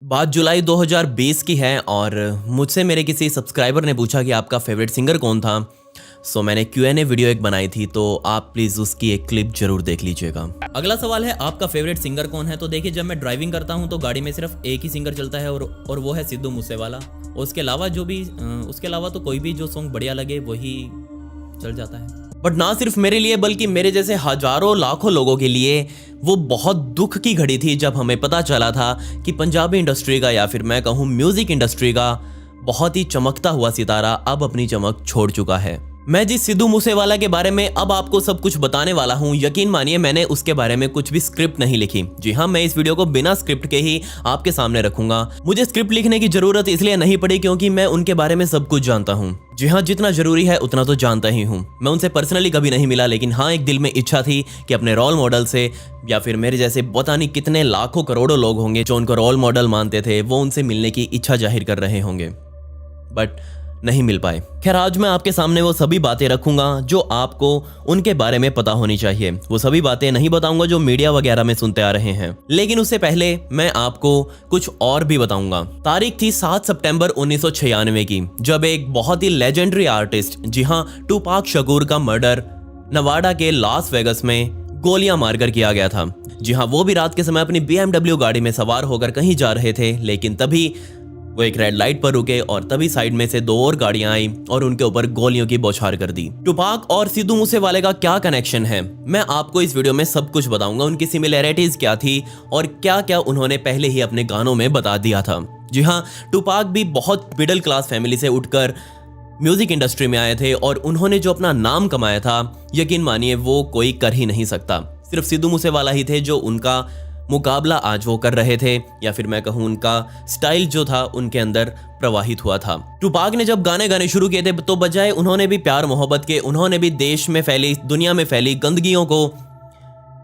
बात जुलाई 2020 की है और मुझसे मेरे किसी सब्सक्राइबर ने पूछा कि आपका फेवरेट सिंगर कौन था। सो मैंने Q&A वीडियो एक बनाई थी, तो आप प्लीज़ उसकी एक क्लिप जरूर देख लीजिएगा। अगला सवाल है, आपका फेवरेट सिंगर कौन है? तो देखिए, जब मैं ड्राइविंग करता हूँ तो गाड़ी में सिर्फ एक ही सिंगर चलता है और वो है सिद्धू मूसेवाला। उसके अलावा तो कोई भी जो सॉन्ग बढ़िया लगे वही चल जाता है। बट ना सिर्फ मेरे लिए बल्कि मेरे जैसे हजारों लाखों लोगों के लिए वो बहुत दुख की घड़ी थी जब हमें पता चला था कि पंजाबी इंडस्ट्री का, या फिर मैं कहूँ म्यूजिक इंडस्ट्री का बहुत ही चमकता हुआ सितारा अब अपनी चमक छोड़ चुका है। मैं जिस सिद्धू मूसेवाला के बारे में अब आपको सब कुछ बताने वाला हूँ, यकीन मानिए मैंने उसके बारे में कुछ भी स्क्रिप्ट नहीं लिखी। जी हाँ, मैं इस वीडियो को बिना स्क्रिप्ट के ही आपके सामने रखूंगा। मुझे स्क्रिप्ट लिखने की जरूरत इसलिए नहीं पड़ी क्योंकि मैं उनके बारे में सब कुछ जानता हूँ। जी हाँ, जितना जरूरी है उतना तो जानता ही हूँ। मैं उनसे पर्सनली कभी नहीं मिला, लेकिन हाँ, एक दिल में इच्छा थी कि अपने रोल मॉडल से, या फिर मेरे जैसे पता नहीं कितने लाखों करोड़ों लोग होंगे जो उनको रोल मॉडल मानते थे, वो उनसे मिलने की इच्छा जाहिर कर रहे होंगे, बट नहीं मिल पाए। खैर, आज मैं आपके सामने वो सभी बातें रखूंगा जो आपको उनके बारे में पता होनी चाहिए। वो सभी बातें नहीं बताऊंगा जो मीडिया वगैरह में सुनते आ रहे हैं, लेकिन उससे पहले मैं आपको कुछ और भी बताऊंगा। तारीख थी 7 सितंबर 1996 की, जब एक बहुत ही लेजेंडरी आर्टिस्ट, जी हाँ, टूपाक शकूर का मर्डर नवाडा के लास वेगस में गोलियां मारकर किया गया था। जी हाँ, वो भी रात के समय अपनी BMW गाड़ी में सवार होकर कहीं जा रहे थे, लेकिन तभी वो एक रेड लाइट पर रुके और तभी साइड में से 2 और गाड़ियां आई और उनके ऊपर गोलियों की बौछार कर दी। टूपाक और सिद्धू मूसेवाले का क्या कनेक्शन है, मैं आपको इस वीडियो में सब कुछ बताऊंगा। उनकी सिमिलैरिटीज क्या थी और क्या क्या उन्होंने पहले ही अपने गानों में बता दिया था। जी हाँ, टूपाक भी बहुत मिडिल क्लास फैमिली से उठकर म्यूजिक इंडस्ट्री में आए थे और उन्होंने जो अपना नाम कमाया था, यकीन मानिए वो कोई कर ही नहीं सकता। सिर्फ सिद्धू मूसेवाला ही थे जो उनका मुकाबला आज वो कर रहे थे, या फिर मैं कहूँ उनका स्टाइल जो था उनके अंदर प्रवाहित हुआ था। टूपाक ने जब गाने गाने शुरू किए थे तो बजाय उन्होंने भी प्यार मोहब्बत के, उन्होंने भी देश में फैली, दुनिया में फैली गंदगियों को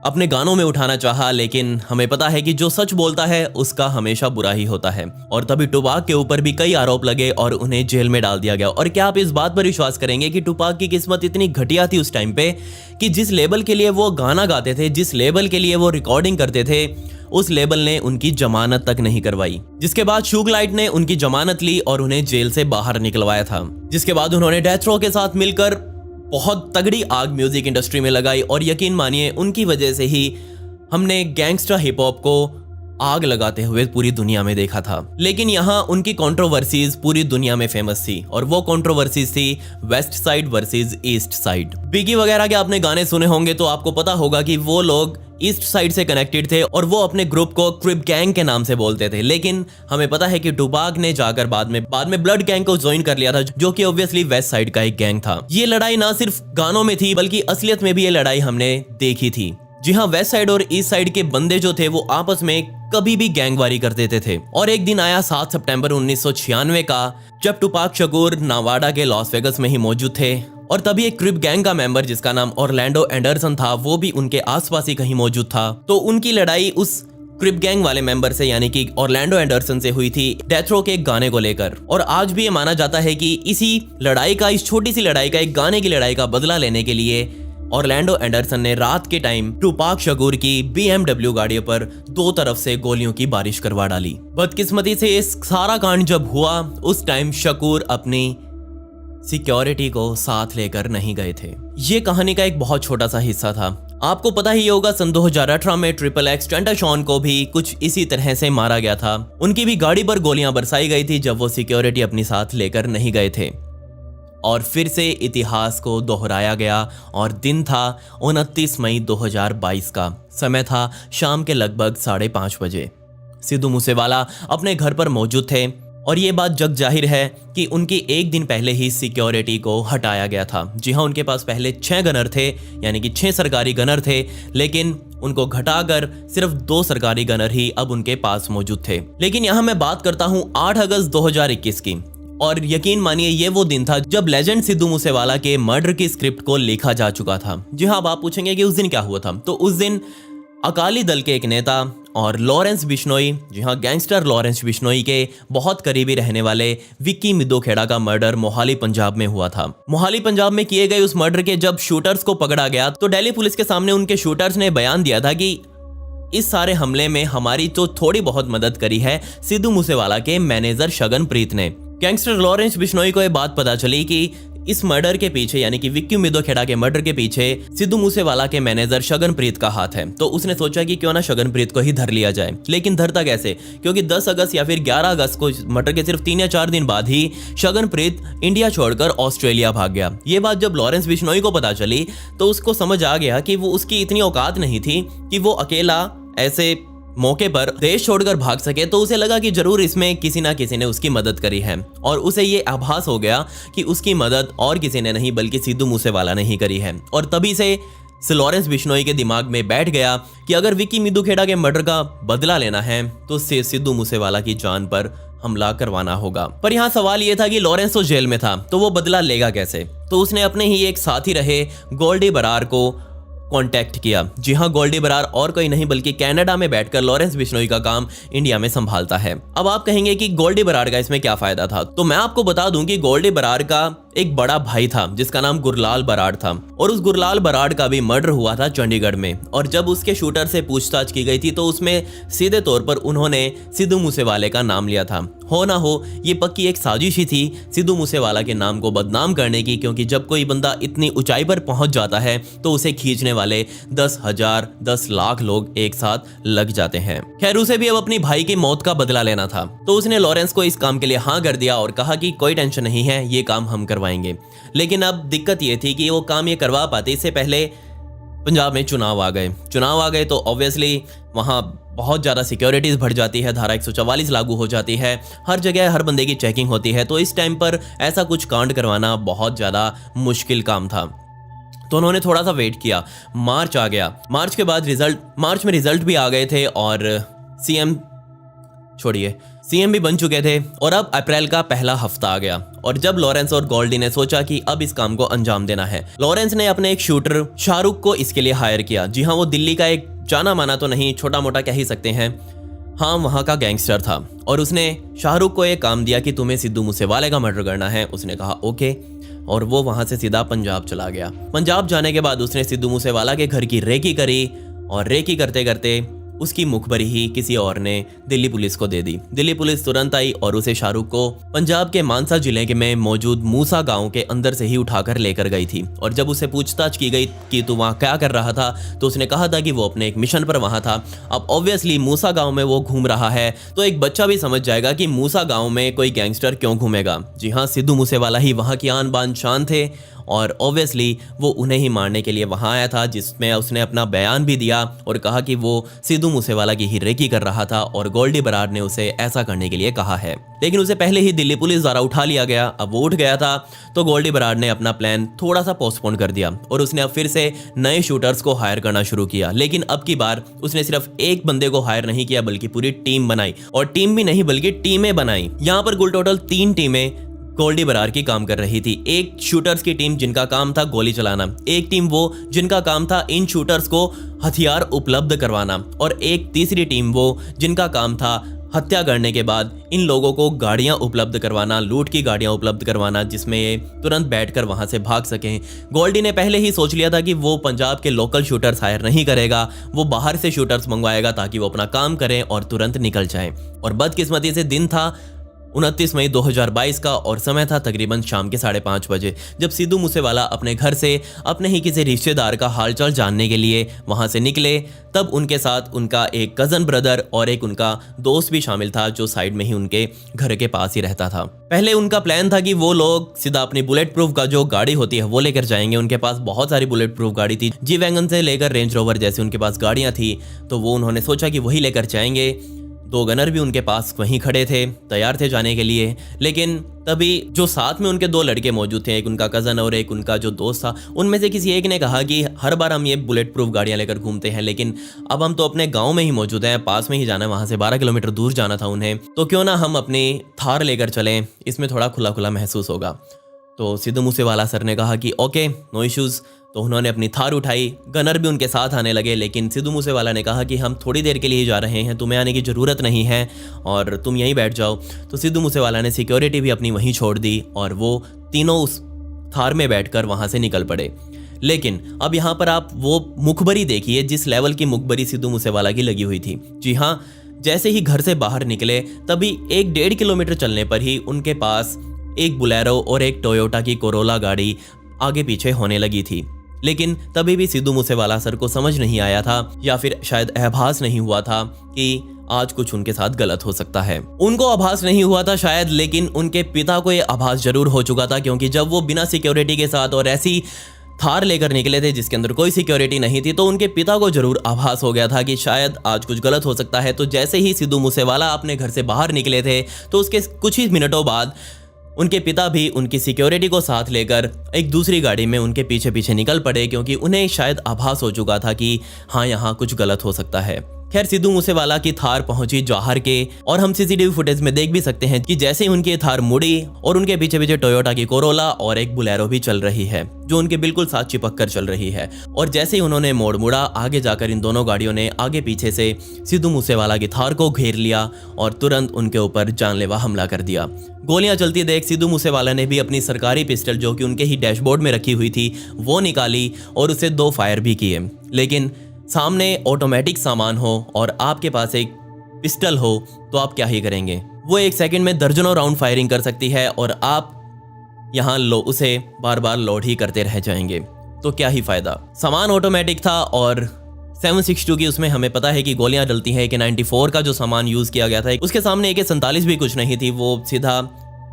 अपने गानों में उठाना चाहा, लेकिन हमें पता है कि जो सच बोलता है उसका हमेशा बुरा ही होता है। और तभी टूपाक के ऊपर भी कई आरोप लगे और उन्हें जेल में डाल दिया गया। और क्या आप इस बात पर विश्वास करेंगे कि टूपाक की किस्मत इतनी घटिया थी उस टाइम पे कि जिस लेबल के लिए वो गाना गाते थे, जिस लेबल के लिए वो रिकॉर्डिंग करते थे, उस लेबल ने उनकी जमानत तक नहीं करवाई। जिसके बाद शुग लाइट ने उनकी जमानत ली और उन्हें जेल से बाहर निकलवाया था। जिसके बाद उन्होंने डेथ रो के साथ मिलकर बहुत तगड़ी आग म्यूजिक इंडस्ट्री में लगाई और यकीन मानिए उनकी वजह से ही हमने गैंगस्टर हिप हॉप को आग लगाते हुए पूरी दुनिया में देखा था। लेकिन यहाँ उनकी कंट्रोवर्सीज पूरी दुनिया में फेमस थी और वो कंट्रोवर्सीज थी west side versus east side. Biggie वगैरह के आपने गाने सुने होंगे तो आपको पता होगा कि वो लोग ईस्ट साइड से कनेक्टेड थे और वो अपने ग्रुप को क्रिप गैंग के नाम से बोलते थे। लेकिन हमें पता है कि टूपाक ने जाकर बाद में ब्लड गैंग को ज्वाइन कर लिया था, जो कि ऑब्वियसली वेस्ट साइड का एक गैंग था। ये लड़ाई ना सिर्फ गानों में थी बल्कि असलियत में भी ये लड़ाई हमने देखी थी। जी हाँ, वेस्ट साइड और ईस्ट साइड के बंदे जो थे वो आपस में कभी भी गैंगवारी कर देते थे। और एक दिन आया 7 सितंबर 1996 का, जब टूपाक शकूर नवाडा के लॉस वेगस में ही मौजूद थे और तभी एक क्रिप गैंग का मेंबर जिसका नाम ऑरलैंडो एंडरसन था, वो भी उनके आसपास ही कहीं मौजूद था। तो उनकी लड़ाई उस क्रिप गैंग वाले मेंबर से, यानी कि ऑरलैंडो एंडरसन से हुई थी डेथ रो के एक गाने को लेकर। और आज भी ये माना जाता है कि इसी लड़ाई का, इस छोटी सी लड़ाई का, एक गाने की लड़ाई का बदला लेने के लिए ऑरलैंडो एंडरसन ने रात के टाइम टूपाक शकूर की BMW गाड़ियों पर 2 तरफ से गोलियों की बारिश करवा डाली। बदकिस्मती से इस सारा कांड जब हुआ, उस टाइम शकूर अपनी सिक्योरिटी को साथ लेकर नहीं गए थे। ये कहानी का एक बहुत छोटा सा हिस्सा था। आपको पता ही होगा सन 2018 में XXX टेंटाशॉन को भी कुछ इसी तरह से मारा गया था। उनकी भी गाड़ी पर गोलियां बरसाई गई थी जब वो सिक्योरिटी अपनी साथ लेकर नहीं गए थे। और फिर से इतिहास को दोहराया गया और दिन था 29 मई 2022 का। समय था शाम के लगभग 5:30 बजे। सिद्धू मूसेवाला अपने घर पर मौजूद थे और ये बात जग जाहिर है कि उनकी एक दिन पहले ही सिक्योरिटी को हटाया गया था। जी हाँ, उनके पास पहले 6 गनर थे, यानी कि 6 सरकारी गनर थे, लेकिन उनको घटाकर सिर्फ 2 सरकारी गनर ही अब उनके पास मौजूद थे। लेकिन यहाँ मैं बात करता हूँ 8 अगस्त 2021 की, और यकीन मानिए ये वो दिन था जब लेजेंड सिद्धू मूसेवाला के मर्डर की स्क्रिप्ट को लिखा जा चुका था। जी हाँ, अब आप पूछेंगे कि उस दिन क्या हुआ था। तो उस दिन अकाली दल के एक नेता और लॉरेंस बिश्नोई, जी हाँ, गैंगस्टर लॉरेंस बिश्नोई के बहुत करीबी रहने वाले विक्की मिदो खेड़ा का मर्डर मोहाली पंजाब में हुआ था। मोहाली पंजाब में किए गए उस मर्डर के जब शूटर्स को पकड़ा गया तो दिल्ली पुलिस के सामने उनके शूटर्स ने बयान दिया था कि इस सारे हमले में हमारी तो थोड़ी बहुत मदद करी है सिद्धू मूसेवाला के मैनेजर शगनप्रीत ने। गैंगस्टर लॉरेंस बिश्नोई को ये बात पता चली कि इस मर्डर के पीछे यानी कि विक्की मिदोखेड़ा के मर्डर के पीछे सिद्धू मूसेवाला के मैनेजर शगनप्रीत का हाथ है। तो उसने सोचा कि क्यों ना शगनप्रीत को ही धर लिया जाए। लेकिन धरता कैसे, क्योंकि 10 अगस्त या फिर 11 अगस्त को मर्डर के सिर्फ 3 या 4 दिन बाद ही शगनप्रीत इंडिया छोड़कर ऑस्ट्रेलिया भाग गया। ये बात जब लॉरेंस बिश्नोई को पता चली तो उसको समझ आ गया कि वो उसकी इतनी औकात नहीं थी कि वो अकेला ऐसे मौके पर देश छोड़कर भाग सके। तो उसे लगा कि जरूर इसमें किसी ना किसी ने उसकी मदद करी है और उसे ये आभास हो गया कि उसकी मदद और किसी ने नहीं बल्कि सिद्धू मूसेवाला ने ही करी है। और तभी से लॉरेंस बिश्नोई के दिमाग में बैठ गया कि अगर विक्की मिदोखेड़ा के मर्डर का बदला लेना है तो सिद्धू मूसेवाला की जान पर हमला करवाना होगा। पर यहाँ सवाल ये था कि लॉरेंस तो जेल में था तो वो बदला लेगा कैसे। तो उसने अपने ही एक साथी रहे गोल्डी बरार को कांटेक्ट किया। जी हाँ, गोल्डी बरार और कोई नहीं बल्कि कनाडा में बैठकर लॉरेंस बिश्नोई का काम इंडिया में संभालता है। अब आप कहेंगे कि गोल्डी बरार का इसमें क्या फायदा था, तो मैं आपको बता दूं कि गोल्डी बरार का एक बड़ा भाई था जिसका नाम गुरलाल बराड़ था और उस गुरलाल बराड़ का भी मर्डर हुआ था चंडीगढ़ में। और जब उसके शूटर से पूछताछ की गई थी तो उसमें सीधे तौर पर उन्होंने सिद्धू मूसेवाले का नाम लिया था। हो ना हो ये पक्की एक साजिश ही थी सिद्धू मूसेवाला के नाम को बदनाम करने की, क्योंकि जब कोई बंदा इतनी ऊंचाई पर पहुंच जाता है तो उसे खींचने वाले 10,000 10 लाख लोग एक साथ लग जाते हैं। खैर उसे भी अब अपनी भाई की मौत का बदला लेना था तो उसने लॉरेंस को इस काम के लिए हाँ कर दिया और कहा कि कोई टेंशन नहीं है, ये काम हम करवाएंगे। लेकिन अब दिक्कत ये थी कि वो काम ये करवा पाते इससे पहले पंजाब में चुनाव आ गए तो ऑब्वियसली वहाँ बहुत ज़्यादा सिक्योरिटीज़ बढ़ जाती है, धारा 144 लागू हो जाती है, हर जगह हर बंदे की चेकिंग होती है। तो इस टाइम पर ऐसा कुछ कांड करवाना बहुत ज़्यादा मुश्किल काम था। तो उन्होंने थोड़ा सा वेट किया, मार्च आ गया। मार्च के बाद मार्च में रिजल्ट भी आ गए थे और सीएम भी बन चुके थे और अब अप्रैल का पहला हफ्ता आ गया। और जब लॉरेंस और गोल्डी ने सोचा कि अब इस काम को अंजाम देना है, लॉरेंस ने अपने एक शूटर शाहरुख को इसके लिए हायर किया। जी हाँ, वो दिल्ली का एक जाना माना तो नहीं, छोटा मोटा कह ही सकते हैं, हाँ वहाँ का गैंगस्टर था। और उसने शाहरुख को एक काम दिया कि तुम्हें सिद्धू मूसेवाले का मर्डर करना है। उसने कहा ओके, और वो वहाँ से सीधा पंजाब चला गया। पंजाब जाने के बाद उसने सिद्धू मूसेवाला के घर की रेकी करी और रेकी करते करते उसकी मुखबरी ही किसी और ने दिल्ली पुलिस को दे दी। दिल्ली पुलिस तुरंत आई और उसे शाहरुख को पंजाब के मानसा जिले के में मौजूद मूसा गांव के अंदर से ही उठाकर लेकर गई थी। और जब उसे पूछताछ की गई कि तू वहाँ क्या कर रहा था तो उसने कहा था कि वो अपने एक मिशन पर वहाँ था। अब ऑब्वियसली मूसा गांव में वो घूम रहा है तो एक बच्चा भी समझ जाएगा कि मूसा गांव में कोई गैंगस्टर क्यों घूमेगा। जी हाँ, सिद्धू मूसेवाला ही वहाँ की आन बान शान थे और ऑब्वियसली वो उन्हें ही मारने के लिए वहाँ आया था, जिसमें उसने अपना बयान भी दिया और कहा कि वो सिद्धू मूसेवाला की ही रेकी कर रहा था और गोल्डी बराड़ ने उसे ऐसा करने के लिए कहा है। लेकिन उसे पहले ही दिल्ली पुलिस द्वारा उठा लिया गया। अब वो उठ गया था तो गोल्डी बराड़ ने अपना प्लान थोड़ा सा पोस्टपोन कर दिया और उसने अब फिर से नए शूटर्स को हायर करना शुरू किया। लेकिन अब की बार उसने सिर्फ एक बंदे को हायर नहीं किया बल्कि पूरी टीम बनाई, और टीम भी नहीं बल्कि टीमें बनाई। यहाँ पर कुल टोटल 3 टीमें गोल्डी बराड़ की काम कर रही थी। एक शूटर्स की टीम जिनका काम था गोली चलाना, एक टीम वो जिनका काम था इन शूटर्स को हथियार उपलब्ध करवाना, और एक तीसरी टीम वो जिनका काम था हत्या करने के बाद इन लोगों को गाड़ियां उपलब्ध करवाना, लूट की गाड़ियां उपलब्ध करवाना जिसमें ये तुरंत बैठकर वहां से भाग सकें। गोल्डी ने पहले ही सोच लिया था कि वो पंजाब के लोकल शूटर्स हायर नहीं करेगा, वो बाहर से शूटर्स मंगवाएगा ताकि वो अपना काम करें और तुरंत निकल जाएं। और बदकिस्मती से दिन था 29 मई 2022 का और समय था तकरीबन शाम के 5:30 बजे, जब सिद्धू मूसेवाला अपने घर से अपने ही किसी रिश्तेदार का हालचाल जानने के लिए वहां से निकले। तब उनके साथ उनका एक कज़न ब्रदर और एक उनका दोस्त भी शामिल था जो साइड में ही उनके घर के पास ही रहता था। पहले उनका प्लान था कि वो लोग सीधा अपनी बुलेट प्रूफ का जो गाड़ी होती है वो लेकर जाएंगे। उनके पास बहुत सारी बुलेट प्रूफ गाड़ी थी, जी वैगन से लेकर रेंज रोवर जैसे उनके पास गाड़ियां थी, तो वो उन्होंने सोचा कि वही लेकर जाएंगे। 2 गनर भी उनके पास वहीं खड़े थे, तैयार थे जाने के लिए। लेकिन तभी जो साथ में उनके 2 लड़के मौजूद थे, एक उनका कज़न और एक उनका जो दोस्त था, उनमें से किसी एक ने कहा कि हर बार हम ये बुलेट प्रूफ गाड़ियां लेकर घूमते हैं, लेकिन अब हम तो अपने गांव में ही मौजूद हैं, पास में ही जाना है, वहां से 12 किलोमीटर दूर जाना था उन्हें, तो क्यों ना हम अपनी थार लेकर चलें, इसमें थोड़ा खुला खुला महसूस होगा। तो सिद्धू मूसेवाला सर ने कहा कि ओके, नो इश्यूज़। तो उन्होंने अपनी थार उठाई, गनर भी उनके साथ आने लगे, लेकिन सिद्धू मूसेवाला ने कहा कि हम थोड़ी देर के लिए ही जा रहे हैं, तुम्हें आने की ज़रूरत नहीं है और तुम यहीं बैठ जाओ। तो सिद्धू मूसेवाला ने सिक्योरिटी भी अपनी वहीं छोड़ दी और वो तीनों उस थार में बैठकर वहाँ से निकल पड़े। लेकिन अब यहाँ पर आप वो मुखबरी देखिए जिस लेवल की मुखबरी सिद्धू मूसेवाला की लगी हुई थी। जी हाँ, जैसे ही घर से बाहर निकले तभी 1-1.5 किलोमीटर चलने पर ही उनके पास एक बुलेरो और एक टोयोटा की कोरोला गाड़ी आगे पीछे होने लगी थी। लेकिन तभी भी सिद्धू मूसेवाला सर को समझ नहीं आया था, या फिर शायद आभास नहीं हुआ था कि आज कुछ उनके साथ गलत हो सकता है। उनको आभास नहीं हुआ था शायद, लेकिन उनके पिता को ये आभास जरूर हो चुका था, क्योंकि जब वो बिना सिक्योरिटी के साथ और ऐसी थार लेकर निकले थे जिसके अंदर कोई सिक्योरिटी नहीं थी, तो उनके पिता को जरूर आभास हो गया था कि शायद आज कुछ गलत हो सकता है। तो जैसे ही सिद्धू मूसेवाला अपने घर से बाहर निकले थे तो उसके कुछ ही मिनटों बाद उनके पिता भी उनकी सिक्योरिटी को साथ लेकर एक दूसरी गाड़ी में उनके पीछे पीछे निकल पड़े, क्योंकि उन्हें शायद आभास हो चुका था कि हाँ, यहाँ कुछ गलत हो सकता है। खैर, सिद्धू मूसेवाला की थार पहुंची जौहर के, और हम सीसीटीवी फुटेज में देख भी सकते हैं कि जैसे ही उनकी थार मुड़ी और उनके पीछे पीछे टोयोटा की कोरोला और एक बुलेरो भी चल रही है जो उनके बिल्कुल साथ चिपक कर चल रही है। और जैसे ही उन्होंने मोड़ मुड़ा, आगे जाकर इन दोनों गाड़ियों ने आगे पीछे से सिद्धू मूसेवाला की थार को घेर लिया और तुरंत उनके ऊपर जानलेवा हमला कर दिया। गोलियां चलती देख सिद्धू मूसेवाला ने भी अपनी सरकारी पिस्टल जो कि उनके ही डैशबोर्ड में रखी हुई थी वो निकाली और उसे 2 फायर भी किए। लेकिन सामने ऑटोमेटिक सामान हो और आपके पास एक पिस्टल हो तो आप क्या ही करेंगे। वो 1 सेकंड में दर्जनों राउंड फायरिंग कर सकती है और आप यहाँ उसे बार बार लोड ही करते रह जाएंगे, तो क्या ही फायदा। सामान ऑटोमेटिक था और 762 की उसमें हमें पता है कि गोलियां डलती हैं। AK-94 का जो सामान यूज किया गया था उसके सामने AK-47 भी कुछ नहीं थी। वो सीधा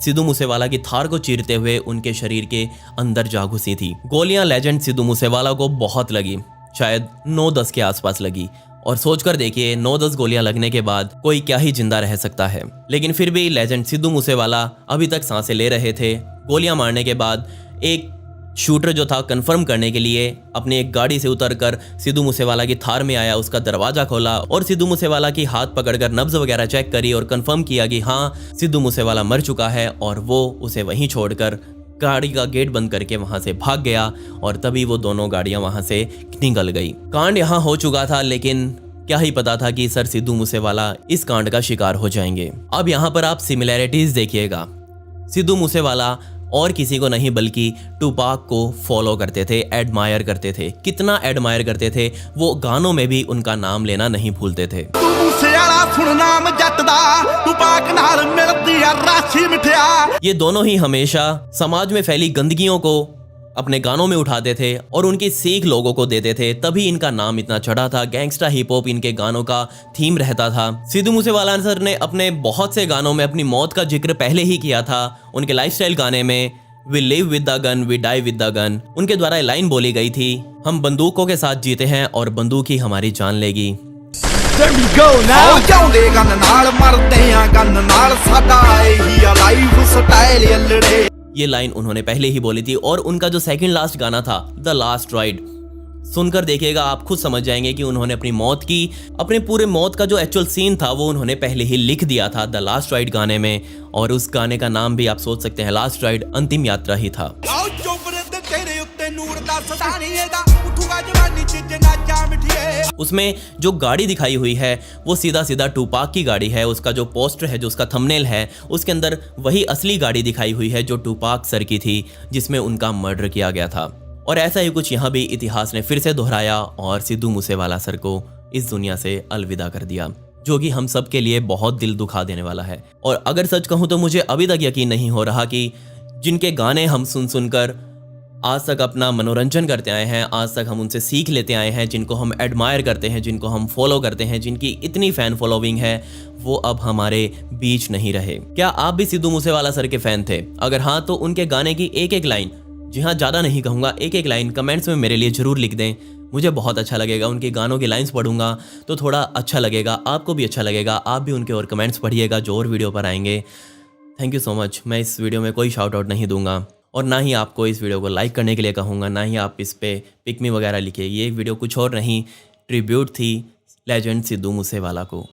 सिद्धू मूसेवाला की थार को चीरते हुए उनके शरीर के अंदर जा घुसी थी। गोलियां लेजेंड सिद्धू मूसेवाला को बहुत लगी, शायद 9-10 के आसपास लगी। और सोचकर देखिए, 9-10 गोलियां लगने के बाद कोई क्या ही जिंदा रह सकता है। लेकिन फिर भी लेजेंड सिद्धू मूसेवाला अभी तक सांसें ले रहे थे। गोलियां मारने के बाद एक शूटर जो था कंफर्म करने के लिए अपनी एक गाड़ी से उतरकर सिद्धू मूसेवाला की थार में आया, उसका दरवाजा खोला और सिद्धू मूसेवाला की हाथ पकड़कर नब्ज वगैरह चेक करी और कंफर्म किया कि हाँ, सिद्धू मूसेवाला मर चुका है। और वो उसे वहीं छोड़कर गाड़ी का गेट बंद करके वहां से भाग गया और तभी वो दोनों गाड़ियां वहां से निकल गई। कांड यहां हो चुका था, लेकिन क्या ही पता था कि सर सिद्धू मूसेवाला इस कांड का शिकार हो जाएंगे। अब यहाँ पर आप सिमिलैरिटीज देखिएगा। सिद्धू मूसेवाला और किसी को नहीं बल्कि टूपाक को फॉलो करते थे, एडमायर करते थे। कितना एडमायर करते थे, वो गानों में भी उनका नाम लेना नहीं भूलते थे। ये दोनों ही हमेशा समाज में फैली गंदगियों को अपने गानों में उठाते थे और उनकी सीख लोगों को देते थे, तभी इनका नाम इतना चढ़ा था। गैंगस्टा हिप हॉप इनके गानों का थीम रहता था। सिद्धू मूसेवाला सर ने अपने बहुत से गानों में अपनी मौत का जिक्र पहले ही किया था। उनके लाइफस्टाइल गाने में we live with the gun we die with the gun, उनके द्वारा लाइन बोली गई थी, हम बंदूकों के साथ जीते हैं और बंदूक ही हमारी जान लेगी। ये लाइन उन्होंने पहले ही बोली थी। और उनका जो सेकंड लास्ट गाना था द लास्ट राइड, सुनकर देखिएगा, आप खुद समझ जाएंगे कि उन्होंने अपनी मौत की, अपने पूरे मौत का जो एक्चुअल सीन था वो उन्होंने पहले ही लिख दिया था द लास्ट राइड गाने में। और उस गाने का नाम भी आप सोच सकते हैं, लास्ट राइड, अंतिम यात्रा ही था। उसमें जो गाड़ी दिखाई हुई है वो सीधा सीधा टूपाक की गाड़ी है। उसका जो पोस्टर है, जो उसका थंबनेल है, उसके अंदर वही असली गाड़ी दिखाई हुई है जो टूपाक सर की थी, जिसमें उनका मर्डर किया गया था। और ऐसा ही कुछ यहाँ भी इतिहास ने फिर से दोहराया और सिद्धू मूसेवाला सर को इस दुनिया से अलविदा कर दिया, जो कि हम सब के लिए बहुत दिल दुखा देने वाला है। और अगर सच कहूँ तो मुझे अभी तक यकीन नहीं हो रहा कि जिनके गाने हम सुन सुनकर आज तक अपना मनोरंजन करते आए हैं, आज तक हम उनसे सीख लेते आए हैं, जिनको हम एडमायर करते हैं, जिनको हम फॉलो करते हैं, जिनकी इतनी फैन फॉलोइंग है, वो अब हमारे बीच नहीं रहे। क्या आप भी सिद्धू मूसेवाला सर के फैन थे? अगर हाँ तो उनके गाने की एक एक लाइन, जी हाँ ज़्यादा नहीं कहूँगा, एक एक लाइन कमेंट्स में मेरे लिए ज़रूर लिख दें। मुझे बहुत अच्छा लगेगा, उनके गानों की लाइंस पढ़ूंगा तो थोड़ा अच्छा लगेगा, आपको भी अच्छा लगेगा। आप भी उनके और कमेंट्स पढ़िएगा जो और वीडियो पर आएंगे। Thank you so much. मैं इस वीडियो में कोई शाउट आउट नहीं दूंगा और ना ही आपको इस वीडियो को लाइक करने के लिए कहूँगा, ना ही आप इस पे पिक मी वगैरह लिखिए। ये वीडियो कुछ और नहीं, ट्रिब्यूट थी लेजेंड सिद्धू मूसेवाला को।